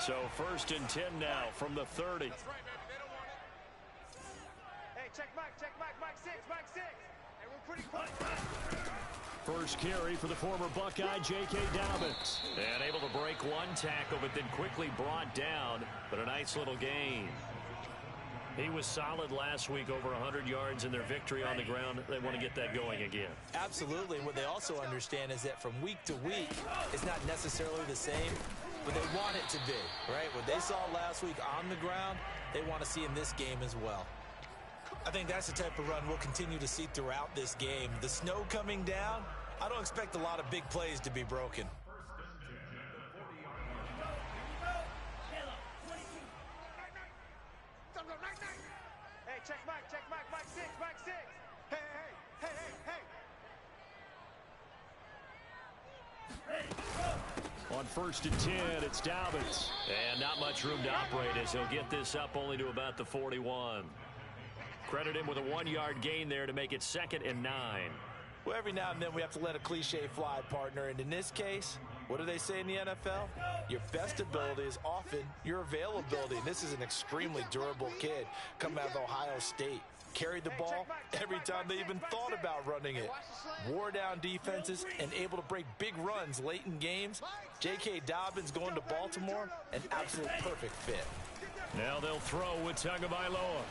So 1st and 10 now from the 30. That's right, baby. They don't want it. Hey, check Mike, Mike 6, Mike 6. Hey, we're pretty close. First carry for the former Buckeye, J.K. Dobbins. And able to break one tackle, but then quickly brought down. But a nice little gain. He was solid last week, over 100 yards in their victory on the ground. They want to get that going again. Absolutely. What they also understand is that from week to week, it's not necessarily the same, but they want it to be, right? What they saw last week on the ground, they want to see in this game as well. I think that's the type of run we'll continue to see throughout this game. The snow coming down, I don't expect a lot of big plays to be broken. Hey, check Mike 6, Mike 6. Hey. On 1st and 10, it's Dobbins. And not much room to operate as he'll get this up only to about the 41. Credit him with a 1-yard gain there to make it 2nd and 9. Well, every now and then we have to let a cliche fly, partner. And in this case, what do they say in the NFL? Your best ability is often your availability. And this is an extremely durable kid coming out of Ohio State. Carried the ball every time they even thought about running it. Wore down defenses and able to break big runs late in games. J.K. Dobbins going to Baltimore, an absolute perfect fit. Now they'll throw with Tagovailoa.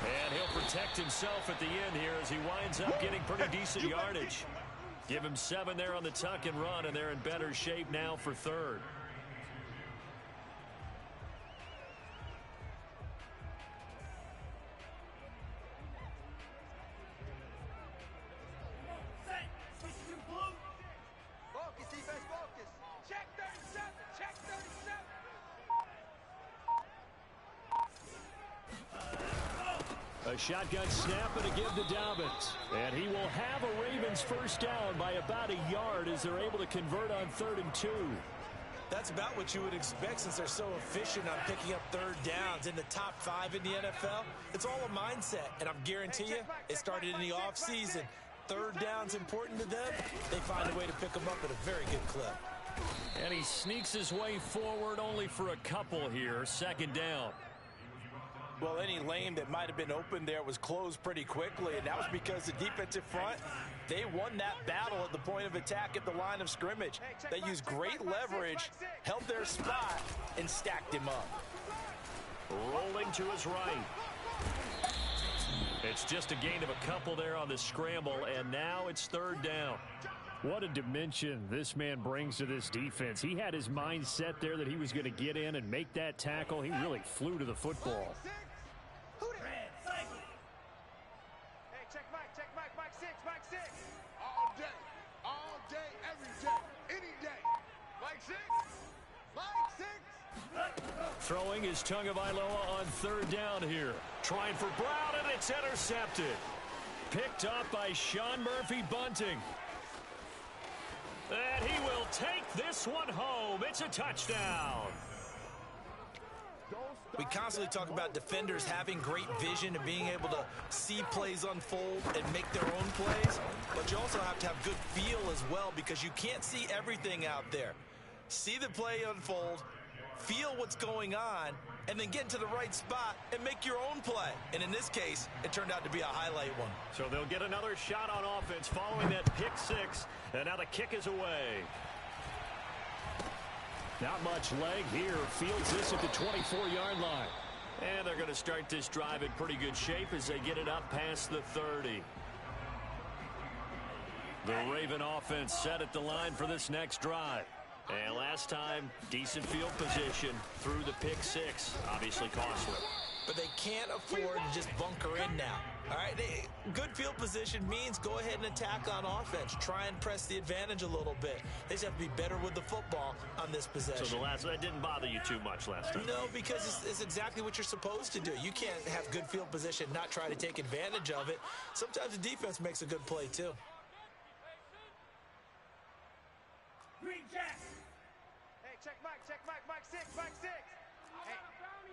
And he'll protect himself at the end here as he winds up getting pretty decent yardage. Give him 7 there on the tuck and run, and they're in better shape now for 3rd. Focus, defense, focus. Check 37, check 37. A shotgun snap and a give to Dobbins. And he will have a Ravens first down by about a yard as they're able to convert on 3rd and 2. That's about what you would expect since they're so efficient on picking up 3rd downs in the top 5 in the NFL. It's all a mindset, and I'm guarantee you it started in the offseason. 3rd down's important to them. They find a way to pick them up at a very good clip. And he sneaks his way forward only for a couple here. 2nd down. Well, any lane that might have been open there was closed pretty quickly, and that was because the defensive front, they won that battle at the point of attack at the line of scrimmage. They used great leverage, held their spot, and stacked him up. Rolling to his right. It's just a gain of a couple there on the scramble, and now it's 3rd down. What a dimension this man brings to this defense. He had his mind set there that he was going to get in and make that tackle. He really flew to the football. Hey, check Mike 6, Mike 6. All day, every day, any day. Mike 6, Mike 6. Throwing is Tagovailoa on 3rd down here. Trying for Brown, and it's intercepted. Picked up by Sean Murphy-Bunting. And he will take this one home. It's a touchdown. We constantly talk about defenders having great vision and being able to see plays unfold and make their own plays. But you also have to have good feel as well because you can't see everything out there. See the play unfold, feel what's going on, and then get into the right spot and make your own play. And in this case, it turned out to be a highlight one. So they'll get another shot on offense following that pick 6. And now the kick is away. Not much leg here. Fields this at the 24-yard line. And they're going to start this drive in pretty good shape as they get it up past the 30. The Raven offense set at the line for this next drive. And last time, decent field position through the pick 6. Obviously costly. But they can't afford to just bunker in now. All right, good field position means go ahead and attack on offense. Try and press the advantage a little bit. They just have to be better with the football on this possession. So that didn't bother you too much last time? No, because it's exactly what you're supposed to do. You can't have good field position, not try to take advantage of it. Sometimes the defense makes a good play, too. Green Jack. Hey, check Mike 6, Mike 6. Hey,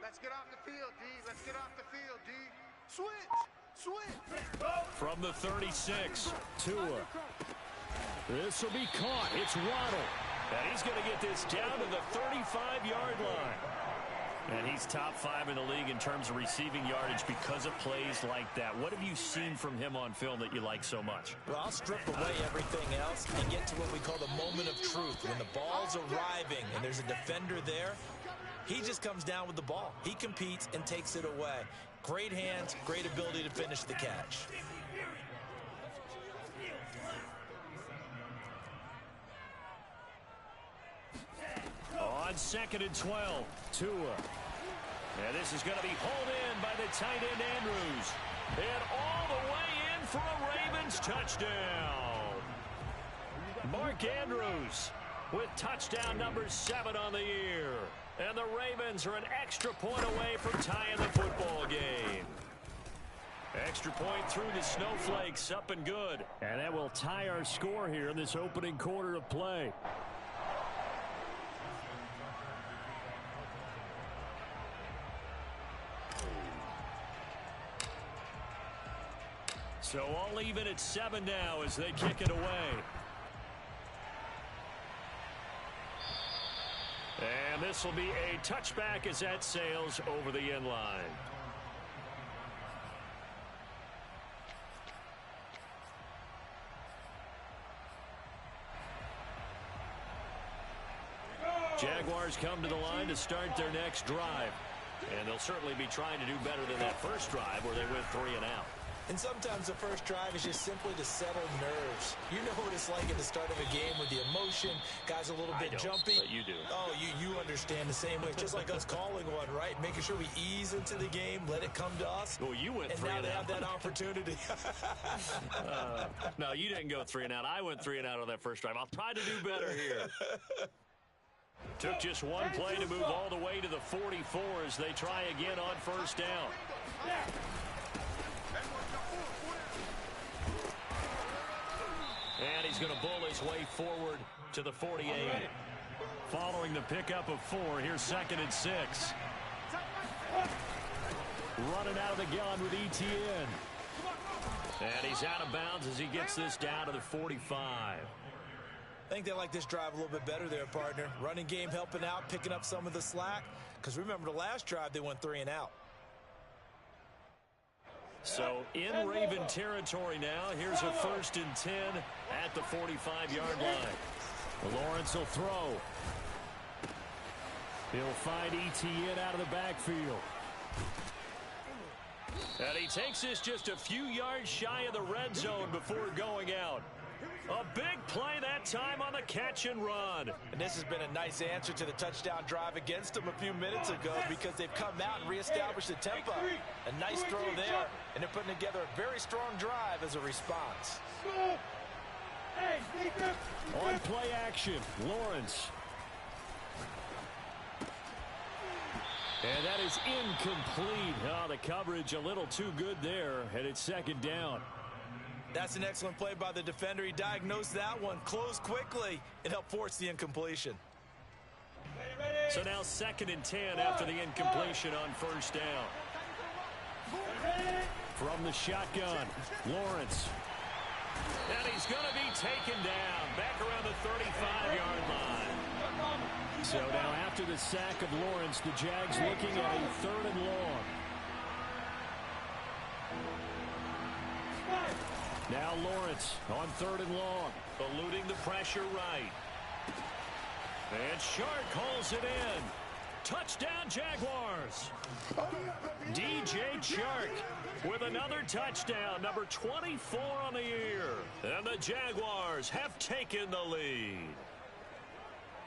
let's get off the field, D. Let's get off the field, D. Switch. From the 36, Tua. This will be caught. It's Waddle. And he's going to get this down to the 35-yard line. And he's top 5 in the league in terms of receiving yardage because of plays like that. What have you seen from him on film that you like so much? Well, I'll strip away everything else and get to what we call the moment of truth. When the ball's arriving and there's a defender there, he just comes down with the ball. He competes and takes it away. Great hands, great ability to finish the catch. On 2nd and 12, Tua. And this is going to be hauled in by the tight end Andrews. And all the way in for a Ravens touchdown. Mark Andrews with touchdown number 7 on the year. And the Ravens are an extra point away from tying the football game. Extra point through the Snowflakes, up and good. And that will tie our score here in this opening quarter of play. So all even at 7 now as they kick it away. And this will be a touchback as that sails over the end line. Jaguars come to the line to start their next drive. And they'll certainly be trying to do better than that first drive where they went 3 and out. And sometimes the first drive is just simply to settle nerves. You know what it's like at the start of a game with the emotion. Guys a little bit jumpy. But you do. Oh, you understand the same way. Just like us calling one, right? Making sure we ease into the game, let it come to us. Well, you went 3 and out. And now they have that opportunity. No, you didn't go 3 and out. I went 3 and out on that first drive. I'll try to do better here. Took just one play to move all the way to the 44 as they try again on first down. And he's going to bull his way forward to the 48. Following the pickup of 4, here's 2nd and 6. Running out of the gun with Etienne. And he's out of bounds as he gets this down to the 45. I think they like this drive a little bit better there, partner. Running game helping out, picking up some of the slack. Because remember, the last drive, they went 3 and out. So in Raven territory now. Here's a 1st and 10 at the 45-yard line. Lawrence will throw. He'll find Etienne out of the backfield. And he takes this just a few yards shy of the red zone before going out. A big play that time on the catch and run. And this has been a nice answer to the touchdown drive against them a few minutes ago because they've come out and reestablished the tempo. A nice throw there, and they're putting together a very strong drive as a response. On play action, Lawrence. And that is incomplete. Oh, the coverage a little too good there, and it's 2nd down. That's an excellent play by the defender. He diagnosed that one, closed quickly, and helped force the incompletion. So now 2nd and 10 after the incompletion on first down. From the shotgun, Lawrence. And he's going to be taken down back around the 35-yard line. So now after the sack of Lawrence, the Jags looking at a 3rd and long. Now Lawrence on 3rd and long, eluding the pressure right. And Shark hauls it in. Touchdown, Jaguars. DJ Chark with another touchdown, number 24 on the year. And the Jaguars have taken the lead.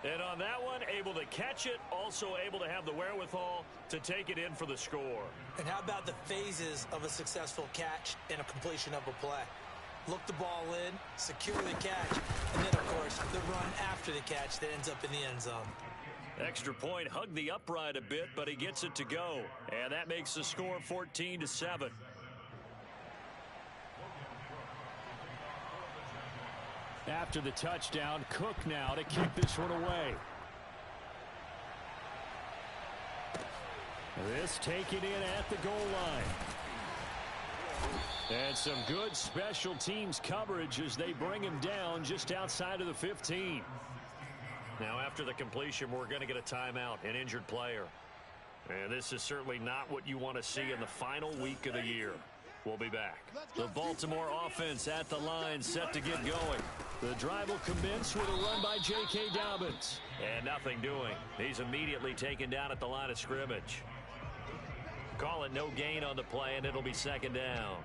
And on that one, able to catch it, also able to have the wherewithal to take it in for the score. And how about the phases of a successful catch and a completion of a play? Look the ball in, secure the catch, and then, of course, the run after the catch that ends up in the end zone. Extra point, hugged the upright a bit, but he gets it to go. And that makes the score 14-7. After the touchdown, Cook now to kick this one away. This taken in at the goal line. And some good special teams coverage as they bring him down just outside of the 15. Now, after the completion, we're going to get a timeout, an injured player. And this is certainly not what you want to see in the final week of the year. We'll be back. The Baltimore offense at the line, set to get going. The drive will commence with a run by J.K. Dobbins. And nothing doing. He's immediately taken down at the line of scrimmage. Call it no gain on the play, and it'll be second down.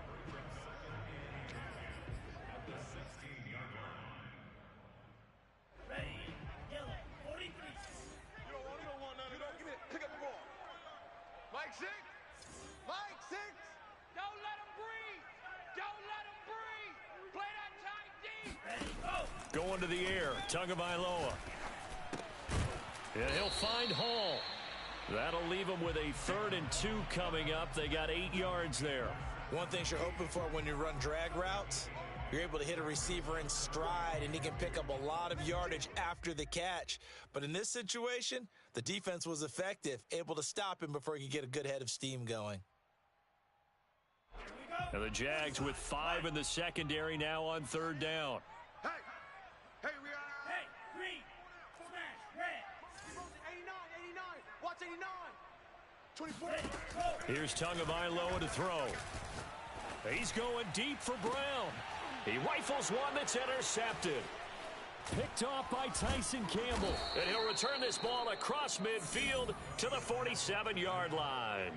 Going to the air, Tagovailoa. And he'll find Hall. That'll leave him with a 3rd and 2 coming up. They got 8 yards there. One thing you're hoping for when you run drag routes, you're able to hit a receiver in stride, and he can pick up a lot of yardage after the catch. But in this situation, the defense was effective, able to stop him before he could get a good head of steam going. And the Jags with 5 in the secondary now on 3rd down. Hey, Rihanna. Hey, green. Smash, red. 89. Watch 89. 24. Here's Tagovailoa to throw. He's going deep for Brown. He rifles one that's intercepted. Picked off by Tyson Campbell. And he'll return this ball across midfield to the 47-yard line.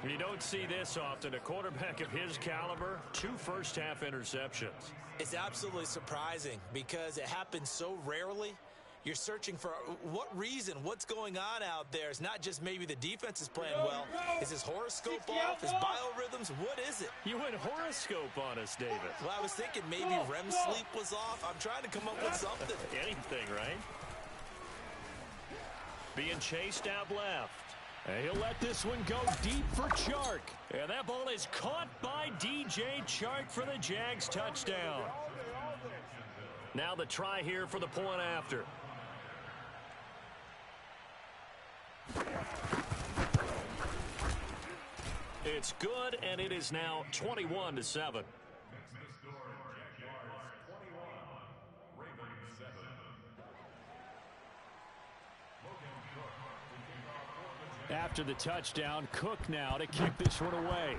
You don't see this often. A quarterback of his caliber, 2 first-half interceptions. It's absolutely surprising because it happens so rarely. You're searching for what reason, what's going on out there. It's not just maybe the defense is playing well. Is his horoscope off? His biorhythms? What is it? You went horoscope on us, David. Well, I was thinking maybe REM sleep was off. I'm trying to come up with something. Anything, right? Being chased out left. And he'll let this one go deep for Chark. And that ball is caught by DJ Chark for the Jags touchdown. Now the try here for the point after. It's good, and it is now 21-7. After the touchdown, Cook now to kick this one away.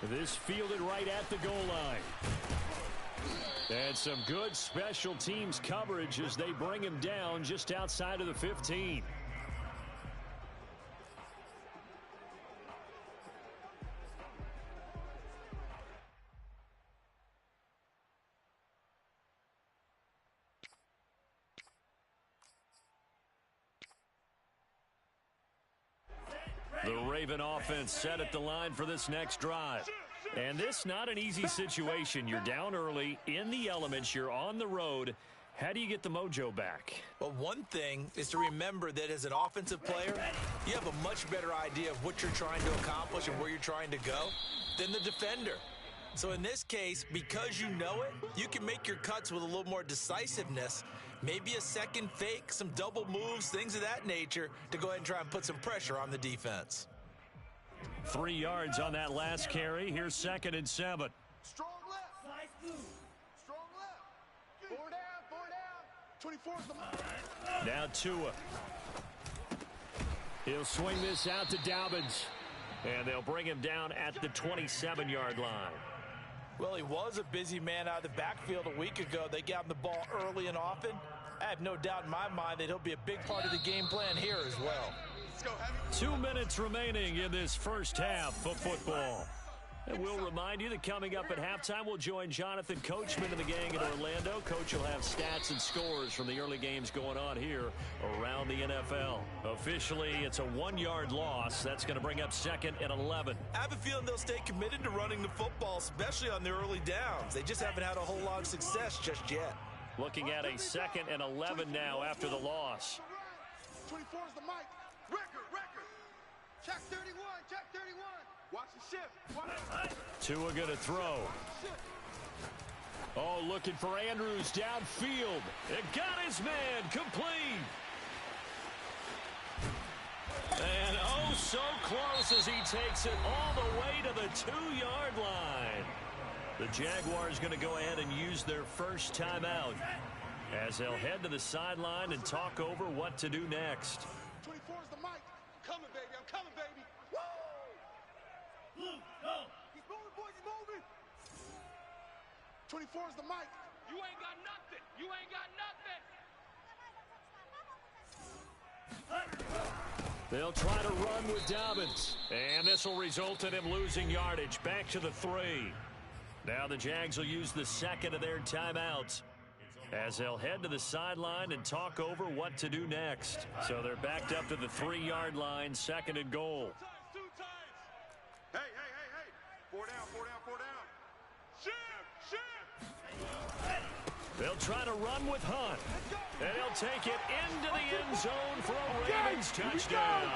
This fielded right at the goal line. And some good special teams coverage as they bring him down just outside of the 15. The Raven offense set at the line for this next drive. And this not an easy situation. You're down early, in the elements, you're on the road. How do you get the mojo back? Well, one thing is to remember that as an offensive player, you have a much better idea of what you're trying to accomplish and where you're trying to go than the defender. So in this case, because you know it, you can make your cuts with a little more decisiveness. Maybe a second fake, some double moves, things of that nature to go ahead and try and put some pressure on the defense. 3 yards on that last carry. Here's 2nd and 7. Strong left. Strong left. 4 down. 24 is the mark. Now Tua. He'll swing this out to Dobbins. And they'll bring him down at the 27-yard line. Well, he was a busy man out of the backfield a week ago. They got him the ball early and often. I have no doubt in my mind that he'll be a big part of the game plan here as well. 2 minutes remaining in this first half of football. And we'll remind you that coming up at halftime, we'll join Jonathan Coachman and the gang in Orlando. Coach will have stats and scores from the early games going on here around the NFL. Officially, it's a 1-yard loss. That's going to bring up 2nd and 11. I have a feeling they'll stay committed to running the football, especially on the early downs. They just haven't had a whole lot of success just yet. Looking at a 2nd and 11 now after the loss. 24 is the mic. Record. Check 31. Watch the shift. Tua going to throw. Oh, looking for Andrews downfield. It got his man complete. And oh, so close as he takes it all the way to the 2-yard line. The Jaguars going to go ahead and use their first timeout as they'll head to the sideline and talk over what to do next. 24 is the mic. I'm coming, baby. I'm coming, baby. Woo! He's moving, boys. He's moving. 24 is the mic. You ain't got nothing. You ain't got nothing. They'll try to run with Dobbins. And this will result in him losing yardage. Back to the 3. Now the Jags will use the second of their timeouts as they'll head to the sideline and talk over what to do next. So they're backed up to the 3-yard line, 2nd and goal. Two times. Hey. 4 down. Shift. They'll try to run with Hunt. And he'll take it into the end zone for a Ravens touchdown.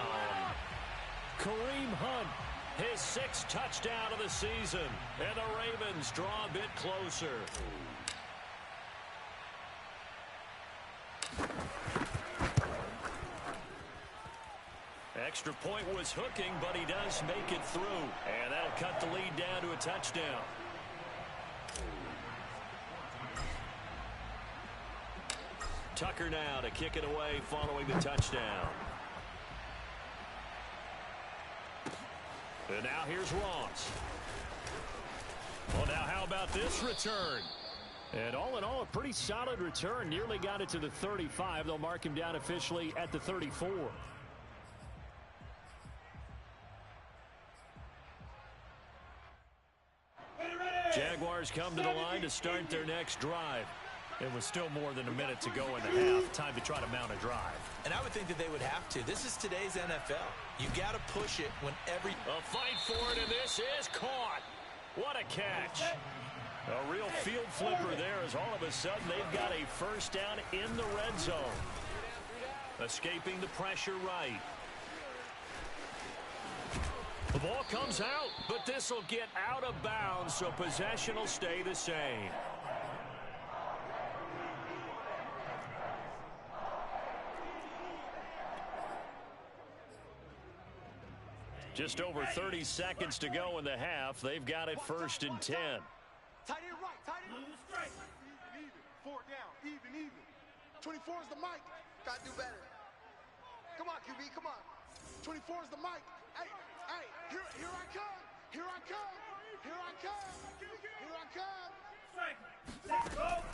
Kareem Hunt, his 6th touchdown of the season. And the Ravens draw a bit closer. Extra point was hooking, but he does make it through. And that'll cut the lead down to a touchdown. Tucker now to kick it away following the touchdown. And now here's Ross. Well, now how about this return? And all in all, a pretty solid return. Nearly got it to the 35. They'll mark him down officially at the 34. Jaguars come to the line to start their next drive. It was still more than a minute to go in the half. Time to try to mount a drive. And I would think that they would have to. This is today's NFL. You got to push it when every... A fight for it, and this is caught. What a catch. A real field flipper there as all of a sudden they've got a first down in the red zone. Escaping the pressure right. The ball comes out, but this will get out of bounds, so possession will stay the same. Just over 30 seconds to go in the half. They've got it 1st and 10. Tight end right. Tight end. Even. 4 down. Even. 24 is the mic. Gotta do better. Come on, QB. Come on. 24 is the mic. Hey. Here I come. Here I come.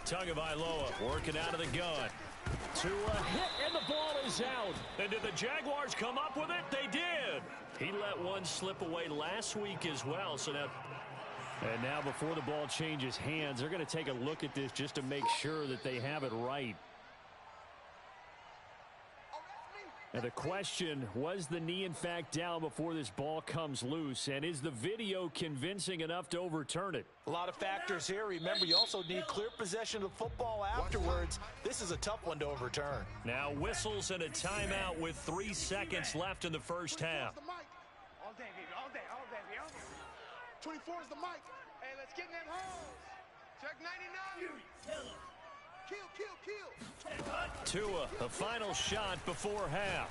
Tagovailoa working out of the gun. To a hit, and the ball is out. And did the Jaguars come up with it? They did. He let one slip away last week as well. So now, and now before the ball changes hands, they're going to take a look at this just to make sure that they have it right. And the question, was the knee in fact down before this ball comes loose? And is the video convincing enough to overturn it? A lot of factors here. Remember, you also need clear possession of the football afterwards. This is a tough one to overturn. Now whistles and a timeout with 3 seconds left in the first half. All day, baby. All day. 24 is the mic. Hey, let's get in them holes. Check 99. Kill. Tua, the final shot before half.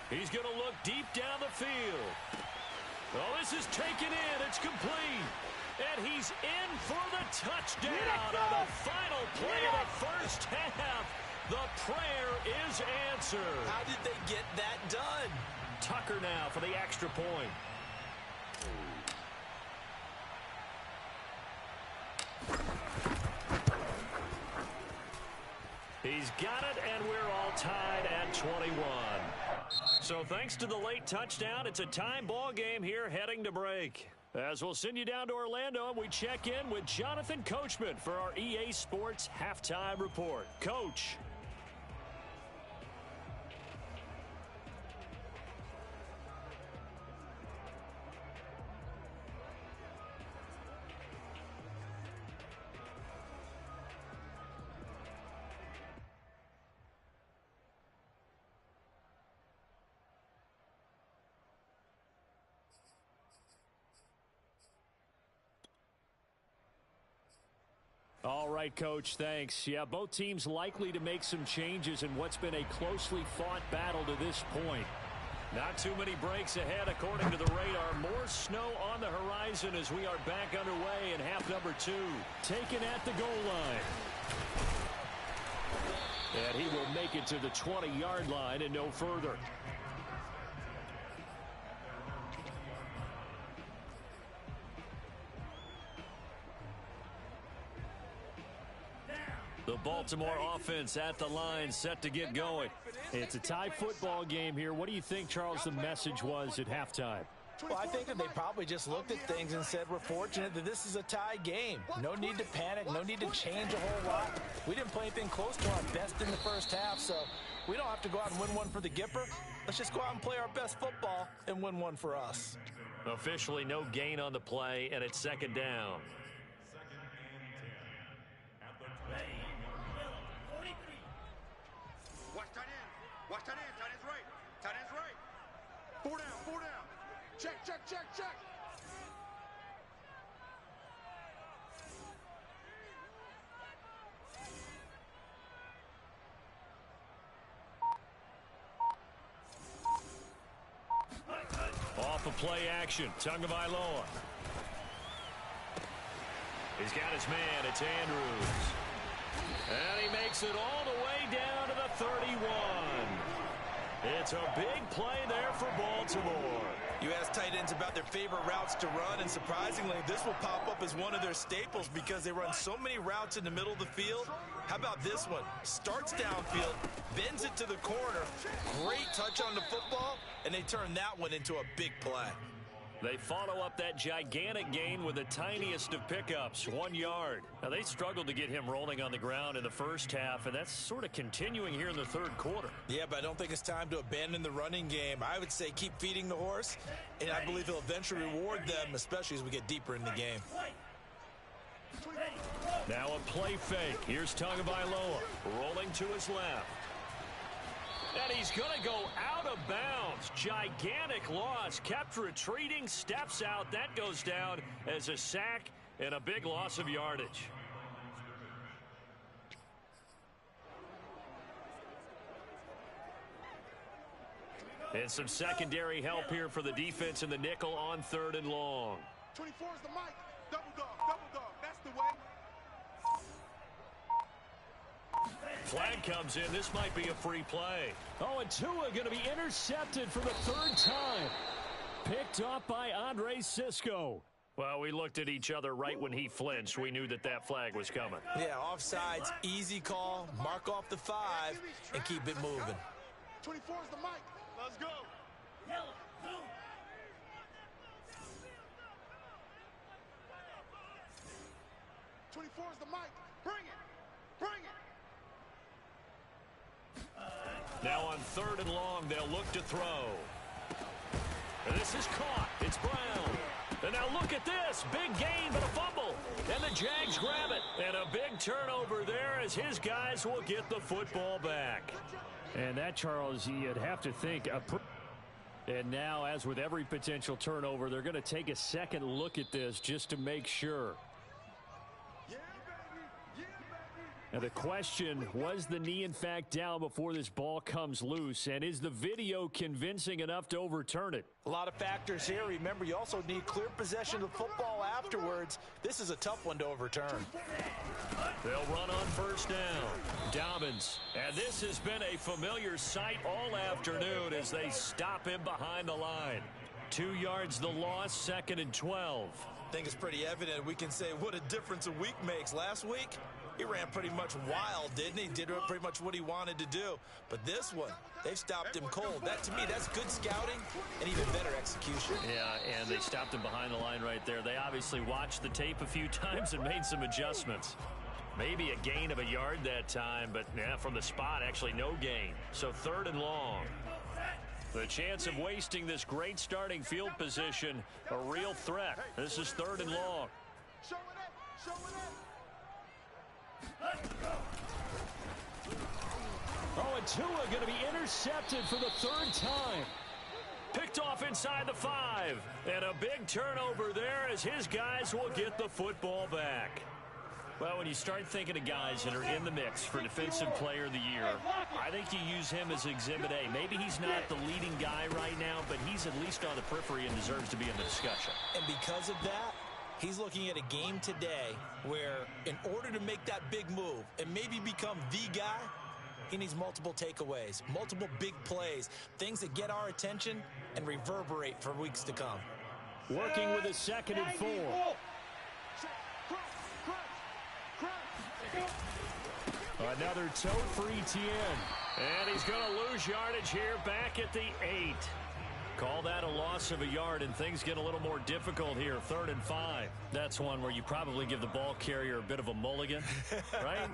He's going to look deep down the field. Well, this is taken in. It's complete. And he's in for the touchdown on the final play of the first half. The prayer is answered. How did they get that done? Tucker now for the extra point. He's got it, and we're all tied at 21. So thanks to the late touchdown, it's a time ball game here heading to break. As we'll send you down to Orlando, and we check in with Jonathan Coachman for our EA Sports Halftime Report. Coach. All right, Coach, thanks. Yeah, both teams likely to make some changes in what's been a closely fought battle to this point. Not too many breaks ahead according to the radar. More snow on the horizon as we are back underway in half number 2. Taken at the goal line. And he will make it to the 20-yard line and no further. The Baltimore offense at the line, set to get going. It's a tie football game here. What do you think, Charles, the message was at halftime? Well, I think that they probably just looked at things and said, we're fortunate that this is a tie game. No need to panic, no need to change a whole lot. We didn't play anything close to our best in the first half, so we don't have to go out and win one for the Gipper. Let's just go out and play our best football and win one for us. Officially no gain on the play, and it's second down. Watch tight end. Tight end's right. Tight end's right. 4 down. 4 down. Check, check, check, check. Off of play action. Tagovailoa. He's got his man. It's Andrews. And he makes it all the way down to the 31. It's a big play there for Baltimore. You ask tight ends about their favorite routes to run, and surprisingly, this will pop up as one of their staples because they run so many routes in the middle of the field. How about this one? Starts downfield, bends it to the corner, great touch on the football, and they turn that one into a big play. They follow up that gigantic gain with the tiniest of pickups, 1 yard. Now, they struggled to get him rolling on the ground in the first half, and that's sort of continuing here in the third quarter. Yeah, but I don't think it's time to abandon the running game. I would say keep feeding the horse, and I believe he'll eventually reward them, especially as we get deeper in the game. Now a play fake. Here's Tagovailoa rolling to his left. And he's going to go out of bounds. Gigantic loss. Kept retreating. Steps out. That goes down as a sack and a big loss of yardage. And some secondary help here for the defense in the nickel on 3rd and long. 24 is the mic. Double dog. That's the way. Flag comes in. This might be a free play. Oh, and Tua going to be intercepted for the 3rd time. Picked off by Andre Cisco. Well, we looked at each other right when he flinched. We knew that that flag was coming. Yeah, offsides, easy call. Mark off the 5 and keep it moving. 24 is the mic. Let's go. 24 is the mic. Bring it. Bring it. Now on 3rd and long, they'll look to throw. And this is caught. It's Brown. And now look at this. Big gain, but a fumble. And the Jags grab it. And a big turnover there as his guys will get the football back. And that, Charles, you'd have to think. And now, as with every potential turnover, they're going to take a second look at this just to make sure. Now the question, was the knee in fact down before this ball comes loose? And is the video convincing enough to overturn it? A lot of factors here. Remember, you also need clear possession of the football afterwards. This is a tough one to overturn. They'll run on 1st down. Dobbins. And this has been a familiar sight all afternoon as they stop him behind the line. 2 yards the loss, 2nd and 12. I think it's pretty evident. We can say what a difference a week makes. Last week, he ran pretty much wild, didn't he? Did pretty much what he wanted to do. But this one, they've stopped him cold. That, to me, that's good scouting and even better execution. Yeah, and they stopped him behind the line right there. They obviously watched the tape a few times and made some adjustments. Maybe a gain of a yard that time, but yeah, from the spot, actually no gain. So 3rd and long. The chance of wasting this great starting field position, a real threat. This is 3rd and long. Show it up. Show it up. Oh, and Tua going to be intercepted for the 3rd time. Picked off inside the 5. And a big turnover there as his guys will get the football back. Well, when you start thinking of guys that are in the mix for Defensive Player of the Year, I think you use him as Exhibit A. Maybe he's not the leading guy right now, but he's at least on the periphery and deserves to be in the discussion. And because of that, he's looking at a game today where in order to make that big move and maybe become the guy, he needs multiple takeaways, multiple big plays, things that get our attention and reverberate for weeks to come. Working with a 2nd and 4. Another toe for Etienne. And he's going to lose yardage here back at the 8. Call that a loss of a yard, and things get a little more difficult here. 3rd and 5. That's one where you probably give the ball carrier a bit of a mulligan, right?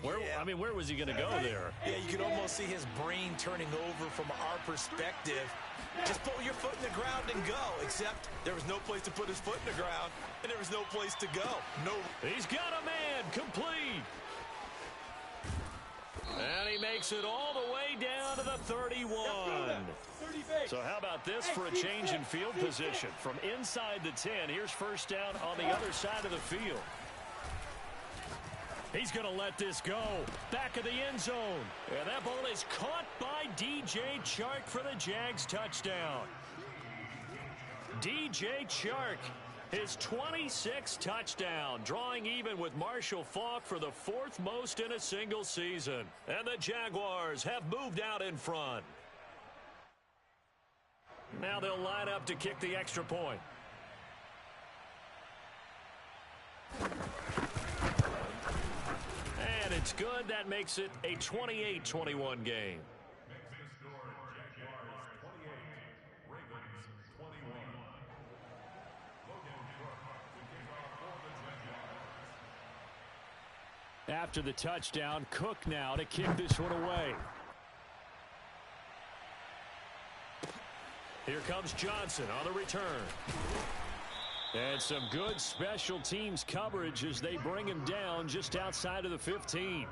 Yeah. Where was he going to go there? Yeah, you could almost see his brain turning over from our perspective. Just put your foot in the ground and go, except there was no place to put his foot in the ground, and there was no place to go. No. He's got a man, complete. And he makes it all the way down to the 31. So how about this for a change in field position? From inside the 10, here's first down on the other side of the field. He's going to let this go. Back of the end zone. And that ball is caught by DJ Chark for the Jags touchdown. DJ Chark, his 26th touchdown, drawing even with Marshall Faulk for the 4th most in a single season. And the Jaguars have moved out in front. Now they'll line up to kick the extra point. And it's good. That makes it a 28-21 game. After the touchdown, Cook now to kick this one away. Here comes Johnson on the return. And some good special teams coverage as they bring him down just outside of the 15.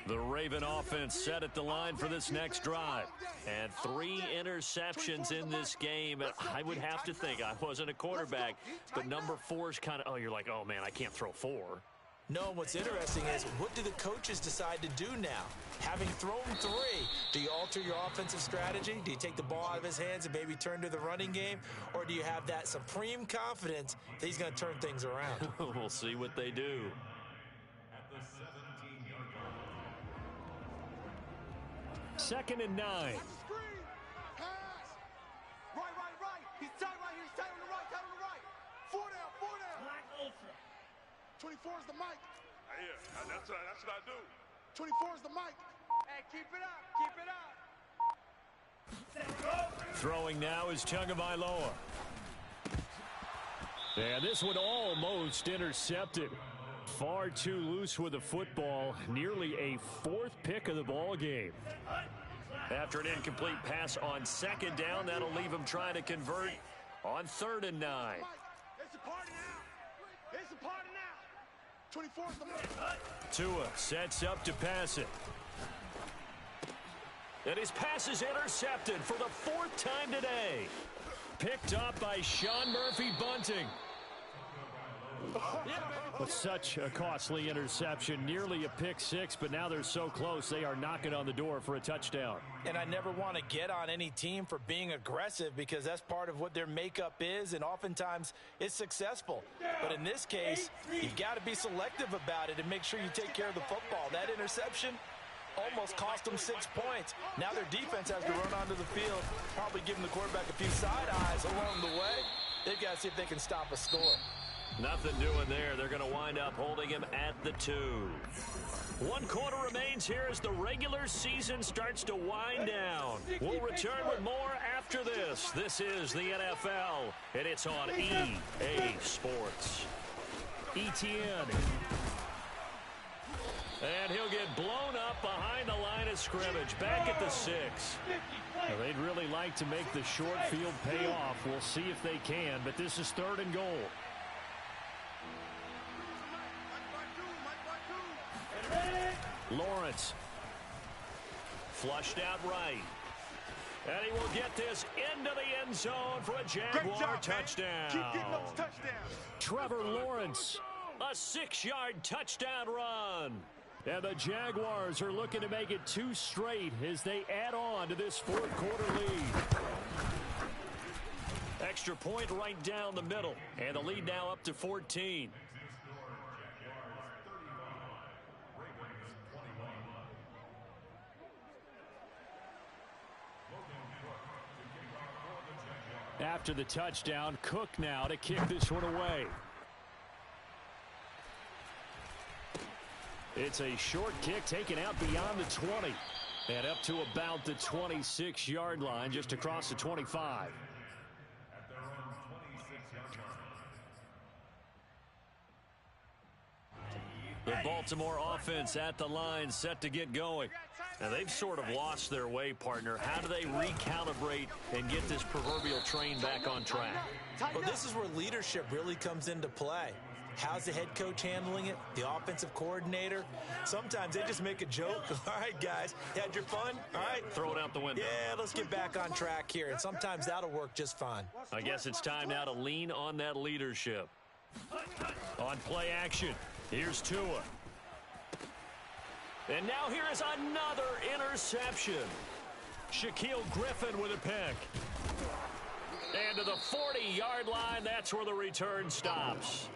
The Raven offense set at the line for this next drive. And 3 interceptions in this game. I would have to think, I wasn't a quarterback, but number 4 is kind of, you're like, oh, man, I can't throw 4. No, what's interesting is what do the coaches decide to do now? Having thrown 3, do you alter your offensive strategy? Do you take the ball out of his hands and maybe turn to the running game? Or do you have that supreme confidence that he's going to turn things around? We'll see what they do. Second and 9. Pass. Right. He's tight right here. He's tight on the right. 4 down. 24 is the mic. Yeah, that's what I do. 24 is the mic. Hey, keep it up. Throwing now is Tagovailoa. And this one almost intercepted. Far too loose with the football. Nearly a 4th pick of the ball game. After an incomplete pass on 2nd down, that'll leave him trying to convert on 3rd and 9. It's a party now. It's a party now. 24 is the mic. Tua sets up to pass it. And his pass is intercepted for the 4th time today. Picked up by Sean Murphy-Bunting. With such a costly interception, nearly a pick 6, but now they're so close they are knocking on the door for a touchdown. And I never want to get on any team for being aggressive because that's part of what their makeup is, and oftentimes it's successful. But in this case, you've got to be selective about it and make sure you take care of the football. That interception almost cost them 6 points. Now their defense has to run onto the field, probably giving the quarterback a few side eyes along the way. They've got to see if they can stop a score. Nothing doing there. They're going to wind up holding him at the 2. 1 quarter remains here as the regular season starts to wind down. We'll return with more after this. This is the NFL, and it's on EA Sports. Etienne. And he'll get blown up behind the line of scrimmage. Back at the 6. Now, they'd really like to make the short field pay off. We'll see if they can, but this is 3rd and goal. Lawrence. Flushed out right. And he will get this into the end zone for a Jaguar touchdown. Keep getting those touchdowns. Trevor Lawrence, a 6-yard touchdown run. And the Jaguars are looking to make it 2 straight as they add on to this fourth quarter lead. Extra point right down the middle. And the lead now up to 14. After the touchdown, Cook now to kick this one away. It's a short kick taken out beyond the 20. And up to about the 26-yard line, just across the 25. The Baltimore offense at the line, set to get going. Now, they've sort of lost their way, partner. How do they recalibrate and get this proverbial train back on track? Well, this is where leadership really comes into play. How's the head coach handling it? The offensive coordinator? Sometimes they just make a joke. All right, guys, you had your fun? All right. Throw it out the window. Yeah, let's get back on track here. And sometimes that'll work just fine. I guess it's time now to lean on that leadership. On play action, here's Tua. And now here is another interception. Shaquille Griffin with a pick. And to the 40-yard line, that's where the return stops.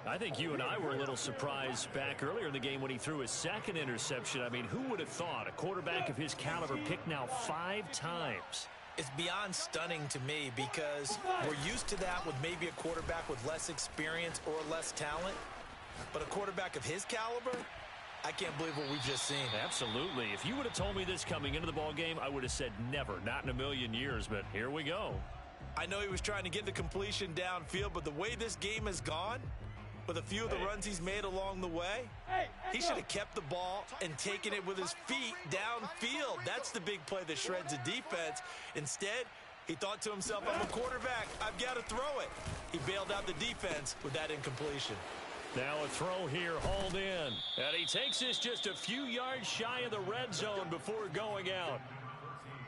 I think you and I were a little surprised back earlier in the game when he threw his second interception. I mean, who would have thought a quarterback of his caliber picked now 5 times? It's beyond stunning to me because we're used to that with maybe a quarterback with less experience or less talent. But a quarterback of his caliber, I can't believe what we've just seen. Absolutely. If you would have told me this coming into the ballgame, I would have said never, not in a million years. But here we go. I know he was trying to get the completion downfield, but the way this game has gone, with a few of the runs he's made along the way, he should have kept the ball and taken it with his feet downfield. That's the big play that shreds the defense. Instead, he thought to himself, I'm a quarterback, I've got to throw it. He bailed out the defense with that incompletion. Now a throw here, hauled in. And he takes this just a few yards shy of the red zone before going out.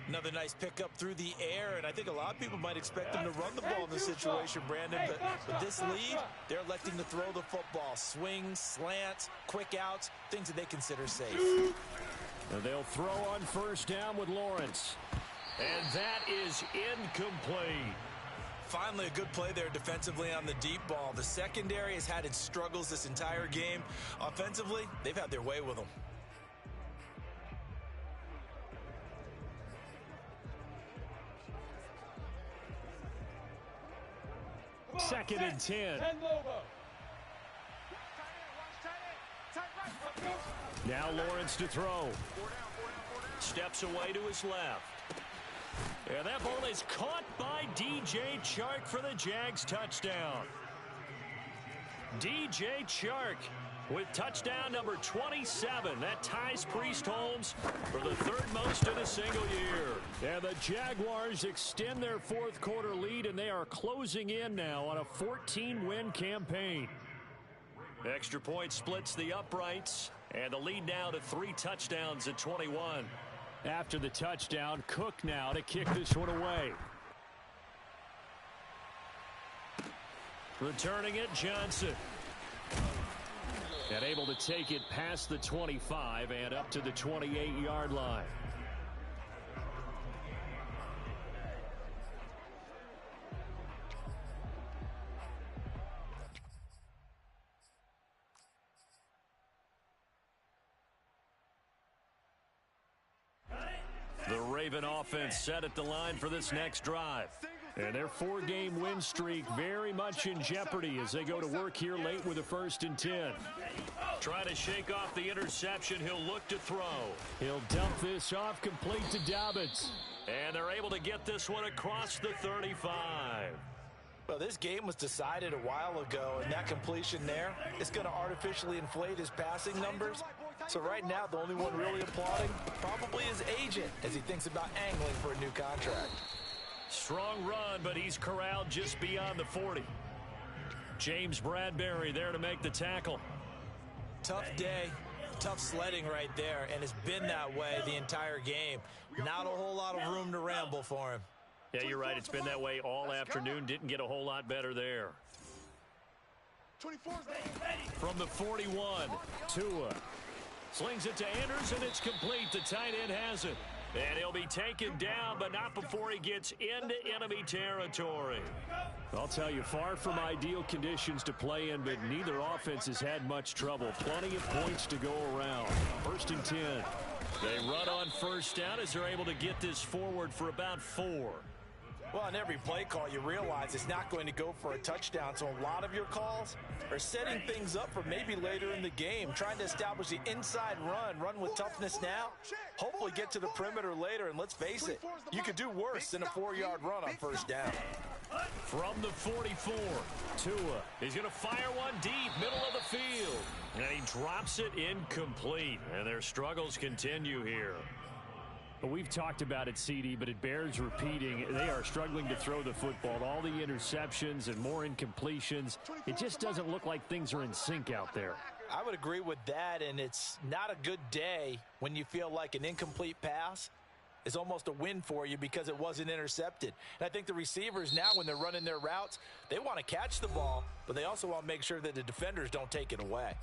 Another nice pickup through the air, and I think a lot of people might expect them to run the ball in this situation, Brandon, but with this lead, they're electing to throw the football. Swings, slants, quick outs, things that they consider safe. And they'll throw on first down with Lawrence. And that is incomplete. Finally, a good play there defensively on the deep ball. The secondary has had its struggles this entire game. Offensively, they've had their way with them. Second and 10. Now Lawrence to throw. Steps away to his left. And that ball is caught by DJ Chark for the Jags touchdown. DJ Chark with touchdown number 27. That ties Priest Holmes for the 3rd most in a single year. And the Jaguars extend their fourth quarter lead, and they are closing in now on a 14-win campaign. Extra point splits the uprights, and the lead now to 3 touchdowns at 21. After the touchdown, Cook now to kick this one away. Returning it, Johnson. And able to take it past the 25 and up to the 28-yard line. The Raven offense set at the line for this next drive. And their 4-game win streak very much in jeopardy as they go to work here late with a 1st and 10. Trying to shake off the interception. He'll look to throw. He'll dump this off complete to Dobbins. And they're able to get this one across the 35. Well, this game was decided a while ago, and that completion there is going to artificially inflate his passing numbers. So right now, the only one really applauding probably his agent as he thinks about angling for a new contract. Strong run, but he's corralled just beyond the 40. James Bradbury there to make the tackle. Tough day. Tough sledding right there, and it's been that way the entire game. Not a whole lot of room to ramble for him. Yeah, you're right. It's been that way all afternoon. Didn't get a whole lot better there. 24's From the 41, Tua slings it to Anders, and it's complete. The tight end has it. And he'll be taken down, but not before he gets into enemy territory. I'll tell you, far from ideal conditions to play in, but neither offense has had much trouble. Plenty of points to go around. 1st and 10. They run on first down as they're able to get this forward for about 4. Well, on every play call, you realize it's not going to go for a touchdown, so a lot of your calls are setting things up for maybe later in the game, trying to establish the inside run with toughness now, hopefully get to the perimeter later, and let's face it, you could do worse than a 4-yard run on first down. From the 44, Tua is going to fire one deep, middle of the field, and he drops it incomplete, and their struggles continue here. We've talked about it, CD, but it bears repeating. They are struggling to throw the football. All the interceptions and more incompletions. It just doesn't look like things are in sync out there. I would agree with that, and it's not a good day when you feel like an incomplete pass is almost a win for you because it wasn't intercepted. And I think the receivers now, when they're running their routes, they want to catch the ball, but they also want to make sure that the defenders don't take it away.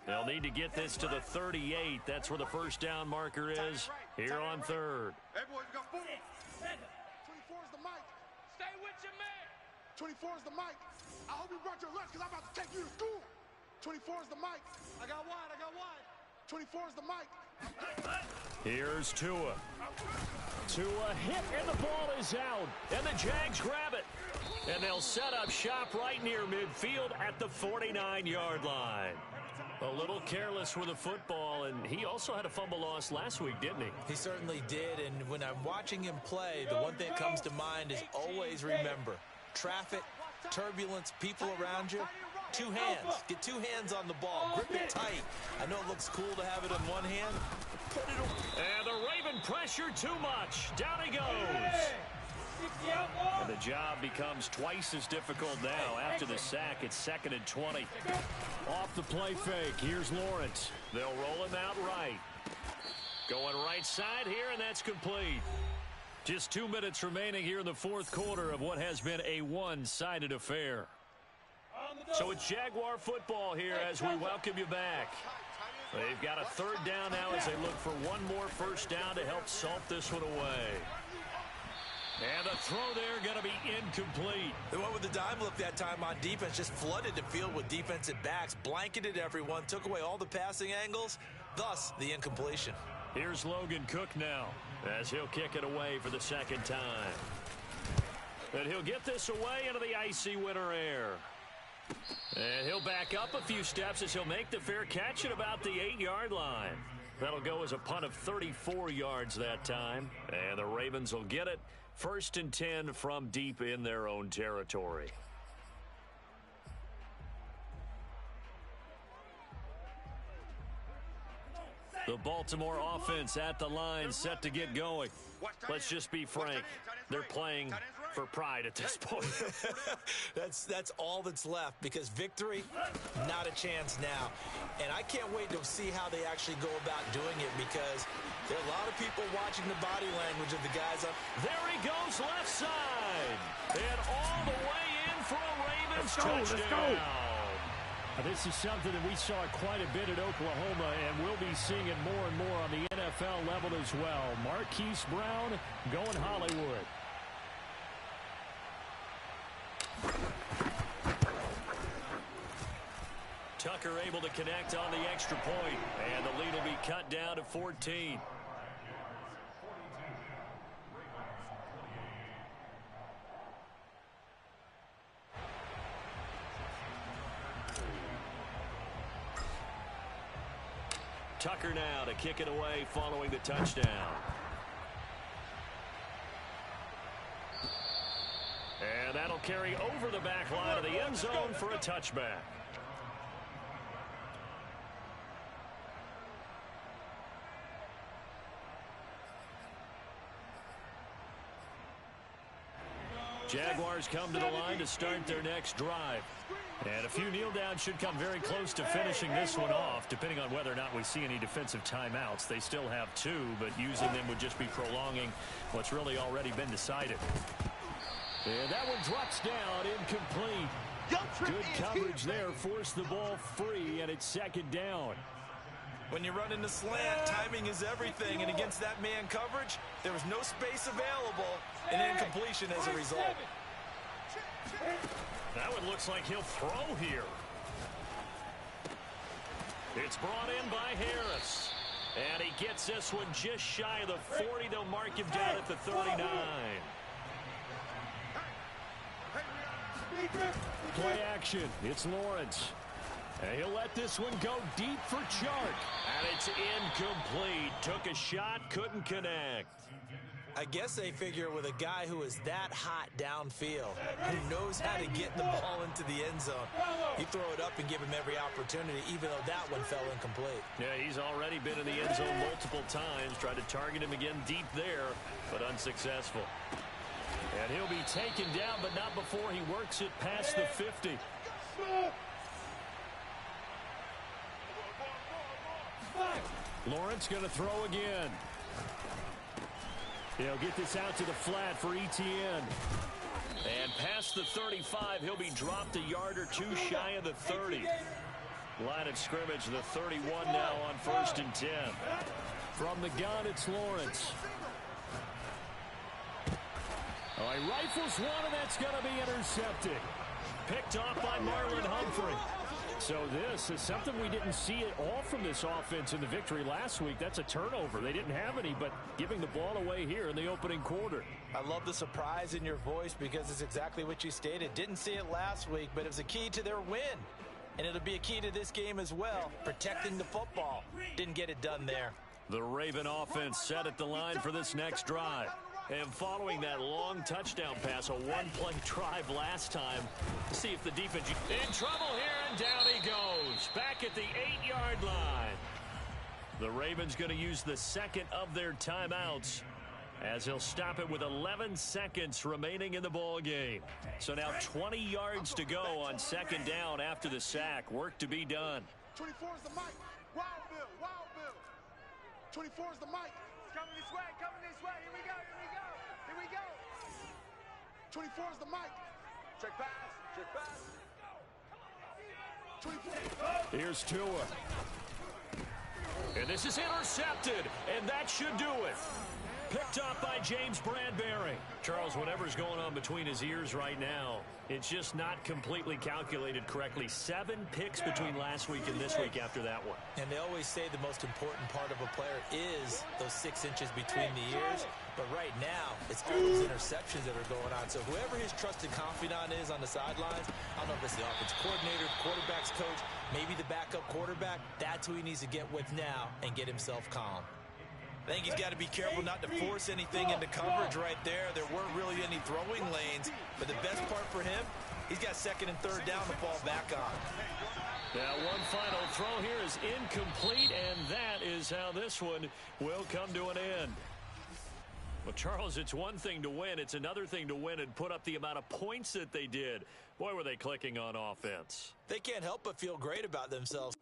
They'll need to get this to the 38. That's where the first down marker is here on 3rd. Hey, boys, we got 4. 24's the mic. Stay with your man. 24's the mic. I hope you brought your lunch because I'm about to take you to school. 24's the mic. I got wide. 24's the mic. Here's Tua. Tua hit, and the ball is out. And the Jags grab it. And they'll set up shop right near midfield at the 49-yard line. A little careless with the football, and he also had a fumble loss last week, didn't he? He certainly did, and when I'm watching him play, the one thing that comes to mind is always remember, traffic, turbulence, people around you, 2 hands. Get 2 hands on the ball. Grip it tight. I know it looks cool to have it on one hand. Put it away. And the Raven pressure too much. Down he goes. And the job becomes twice as difficult now. After the sack, it's 2nd and 20. Off the play fake. Here's Lawrence. They'll roll him out right. Going right side here, and that's complete. Just 2 minutes remaining here in the 4th quarter of what has been a one-sided affair. So it's Jaguar football here as we welcome you back. They've got a 3rd down now as they look for one more first down to help salt this one away. And the throw there going to be incomplete. They went with the dime look that time on defense, just flooded the field with defensive backs, blanketed everyone, took away all the passing angles, thus the incompletion. Here's Logan Cook now as he'll kick it away for the 2nd time. And he'll get this away into the icy winter air. And he'll back up a few steps as he'll make the fair catch at about the 8-yard line. That'll go as a punt of 34 yards that time. And the Ravens will get it. 1st and 10 from deep in their own territory. The Baltimore offense at the line, set to get going. Let's just be frank. They're playing for pride at this point. That's all that's left, because victory, not a chance now. And I can't wait to see how they actually go about doing it, because there are a lot of people watching the body language of the guys up. There he goes, left side. And all the way in for a Ravens touchdown. Let's go. This is something that we saw quite a bit at Oklahoma, and we'll be seeing it more and more on the NFL level as well. Marquise Brown going Hollywood. Tucker able to connect on the extra point, and the lead will be cut down to 14. Tucker now to kick it away following the touchdown. And that'll carry over the back line of the end zone for a touchback. Jaguars come to the line to start their next drive. And a few kneel downs should come very close to finishing this one off, depending on whether or not we see any defensive timeouts. They still have 2, but using them would just be prolonging what's really already been decided. And that one drops down, incomplete. Good coverage there, forced the ball free, and it's 2nd down. When you run in the slant, timing is everything, and against that man coverage, there was no space available, and incompletion as a result. That one looks like he'll throw here. It's brought in by Harris. And he gets this one just shy of the 40. They'll mark him down at the 39. Play action. It's Lawrence. And he'll let this one go deep for Chark. And it's incomplete. Took a shot, couldn't connect. I guess they figure with a guy who is that hot downfield, who knows how to get the ball into the end zone, you throw it up and give him every opportunity, even though that one fell incomplete. Yeah, he's already been in the end zone multiple times. Tried to target him again deep there, but unsuccessful. And he'll be taken down, but not before he works it past the 50. Lawrence going to throw again. He'll get this out to the flat for Etienne. And past the 35, he'll be dropped a yard or 2 shy of the 30. Line of scrimmage, the 31 now on 1st and 10. From the gun, it's Lawrence. Oh, he rifles one, and that's going to be intercepted. Picked off by Marlon Humphrey. So this is something we didn't see at all from this offense in the victory last week. That's a turnover. They didn't have any, but giving the ball away here in the opening quarter. I love the surprise in your voice because it's exactly what you stated. Didn't see it last week, but it was a key to their win. And it'll be a key to this game as well, protecting the football. Didn't get it done there. The Raven offense set at the line for this next drive. And following that long touchdown pass, a one-play drive last time, to see if the defense in trouble here, and down he goes. Back at the 8-yard line. The Ravens going to use the second of their timeouts, as he'll stop it with 11 seconds remaining in the ball game. So now 20 yards to go on 2nd down after the sack. Work to be done. 24 is the mic. Wild Bill, Wild Bill. 24 is the mic. Coming this way, coming this way. Here we go, here we go, here we go. 24 is the mic. Check pass, check pass. 24. Here's Tua. And this is intercepted, and that should do it. Picked up by James Bradbury. Charles, whatever's going on between his ears right now, it's just not completely calculated correctly. 7 picks between last week and this week after that one. And they always say the most important part of a player is those 6 inches between the ears. But right now, it's all those interceptions that are going on. So whoever his trusted confidant is on the sidelines, I don't know if it's the offensive coordinator, quarterback's coach, maybe the backup quarterback, that's who he needs to get with now and get himself calm. I think he's got to be careful not to force anything into coverage right there. There weren't really any throwing lanes, but the best part for him, he's got 2nd and 3rd down to fall back on. Now one final throw here is incomplete, and that is how this one will come to an end. Well, Charles, it's one thing to win. It's another thing to win and put up the amount of points that they did. Boy, were they clicking on offense. They can't help but feel great about themselves.